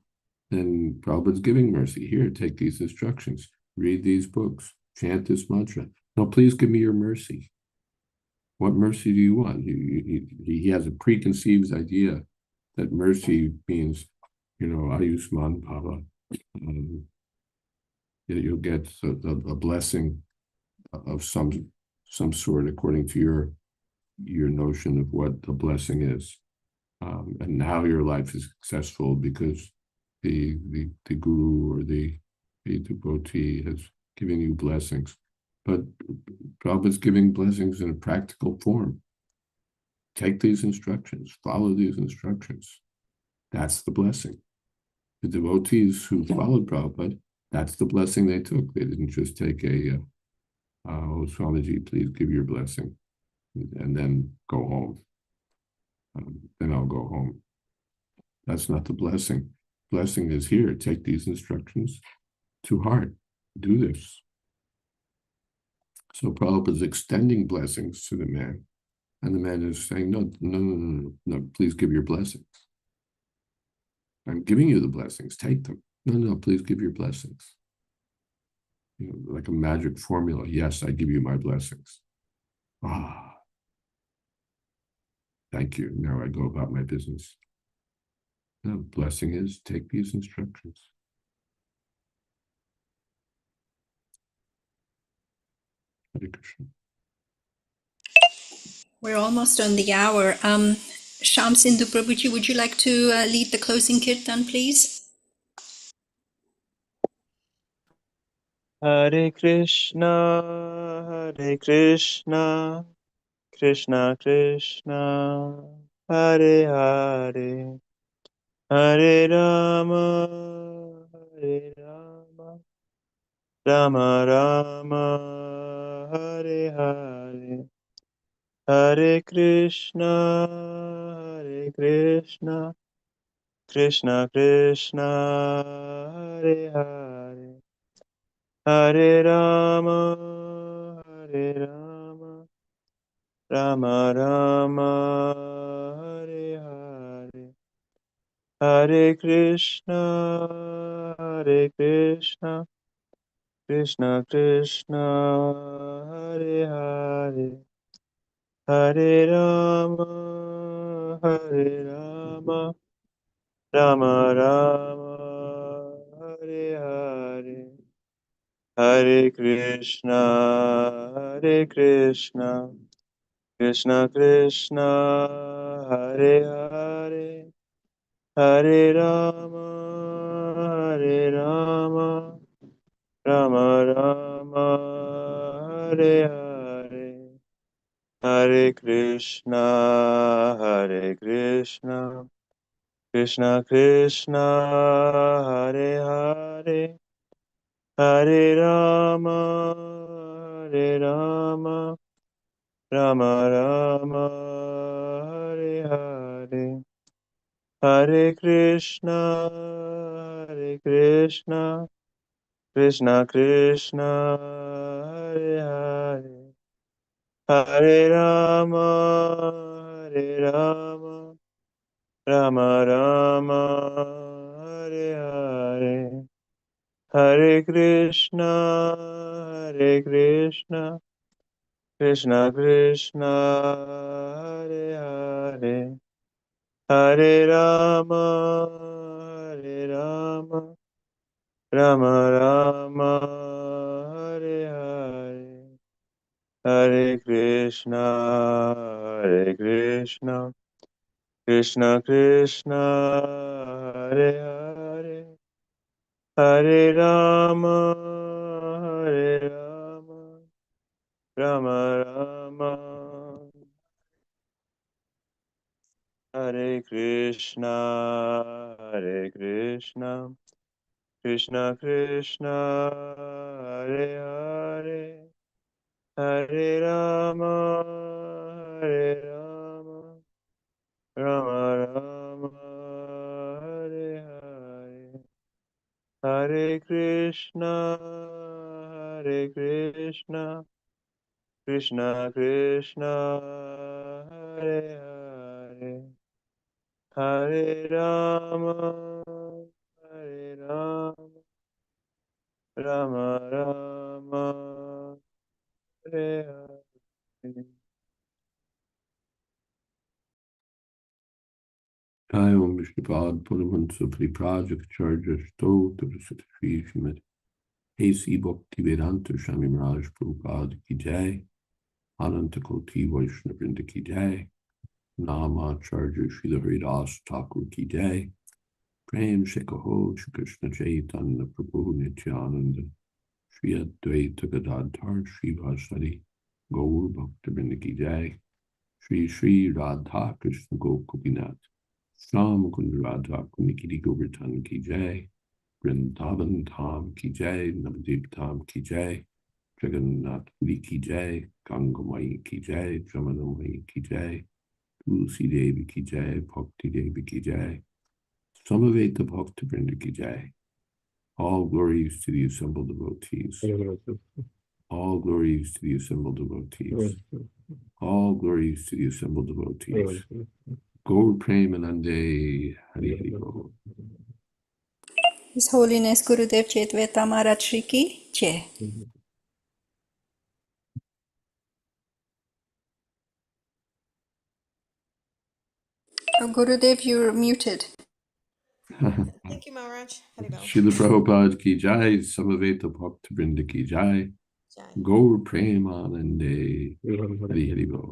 Prabhupada's giving mercy. Here, take these instructions. Read these books. Chant this mantra. No, please give me your mercy. What mercy do you want? He has a preconceived idea that mercy means, Ayushman Bhava. You'll get a blessing of some sort according to your notion of what a blessing is. And now your life is successful because the guru or the devotee has given you blessings. But Prabhupada's giving blessings in a practical form. Take these instructions, follow these instructions. That's the blessing. The devotees who followed Prabhupada, that's the blessing they took. They didn't just take oh, Swamiji, please give your blessing, and then go home. Then I'll go home. That's not the blessing. Blessing is here. Take these instructions to heart. Do this. So Prabhupada is extending blessings to the man, and the man is saying, no, please give your blessings. I'm giving you the blessings, take them. No, please give your blessings. Like a magic formula. Yes, I give you my blessings. Thank you. Now I go about my business. The blessing is, take these instructions. Hare Krishna. We're almost on the hour. Sham Sindhu Prabhuji, would you like to lead the closing kirtan, please? Hare Krishna, Krishna Krishna, Hare Hare, Hare Rama, Hare Rama, Rama Rama, Hare Hare, Hare Krishna, Krishna Krishna, Hare Hare, Hare Rama, Rama Rama, Hare Hare, Hare Krishna, Hare Krishna, Krishna Krishna, Hare Hare, Hare Rama, Hare Rama, Rama Rama, Hare Hare, Hare Krishna, Hare Krishna, Krishna Krishna, Hare Hare, Hare Rama, Hare Rama, Rama Rama, Hare Hare, Hare Krishna, Hare Krishna, Krishna Krishna, Hare Hare, Hare Rama, Hare Rama, Rama Rama, Hare Hare, Hare Krishna, Hare Krishna, Krishna Krishna, Hare Hare, Hare Rama, Hare Rama, Rama Rama, Hare Hare, Hare Krishna, Hare Krishna, Krishna Krishna, Hare Hare, Hare Rama, Hare Rama, Rama Rama, Hare Hare, Hare Krishna, Hare Krishna, Krishna Krishna, Hare Hare, Hare Rama, Hare Rama, Rama Rama, Hare Krishna, Hare Krishna, Krishna Krishna, Hare Hare, Hare Rama, Hare Rama, Rama Rama, Hare Hare, Hare Krishna, Hare Krishna, Krishna Krishna, Hare Hare, Hare Rama, Hare Rama, Rama Rama, Hare Hare. Jai Om Vishnupad Paramahansa Paripurajaka Stota Sri Srimad A.C. Bhaktivedanta Swami Maharaj Prabhupada Ki Jai, Ananta Koti Vaishnava Vrinda Ki Jai, Nama Acharya Srila Haridas Thakur Ki Jai, Prem Shekaho Shri Krishna Chaitanya Prabhu Nityananda, Shri Advaita Gadadhar Shri Vasari Gaur Bhakta Vrinda Ki Jai, Shri Shri Radha Krishna Gokupinath, Sham Kund Radha Kunikiri Govardhan Ki Jai, Vrindavan Dham Ki Jai, Navadip Dham Ki Jai, Jagannath Puri Ki Jai, Gangamai Ki Jai, Jamunamai Ki Jai, Tulsi Devi Ki Jai, Bhakti Devi Ki Jai, Samaveta Bhakta Vrinda Ki Jai. All glories to the assembled devotees. All glories to the assembled devotees. All glories to the assembled devotees. Gaur Premanande Hari Hari Bol. His Holiness Gurudev Jayādvaita Maharaj Shri Ki Jai. Oh, Gurudev, you're muted. Thank you, Maharaj. Haribol. Srila Prabhupada Ki Jai, Samaveta Bhakta Vrinda Ki Jai, Jai. Gaur Premanande Hari Hari Bol.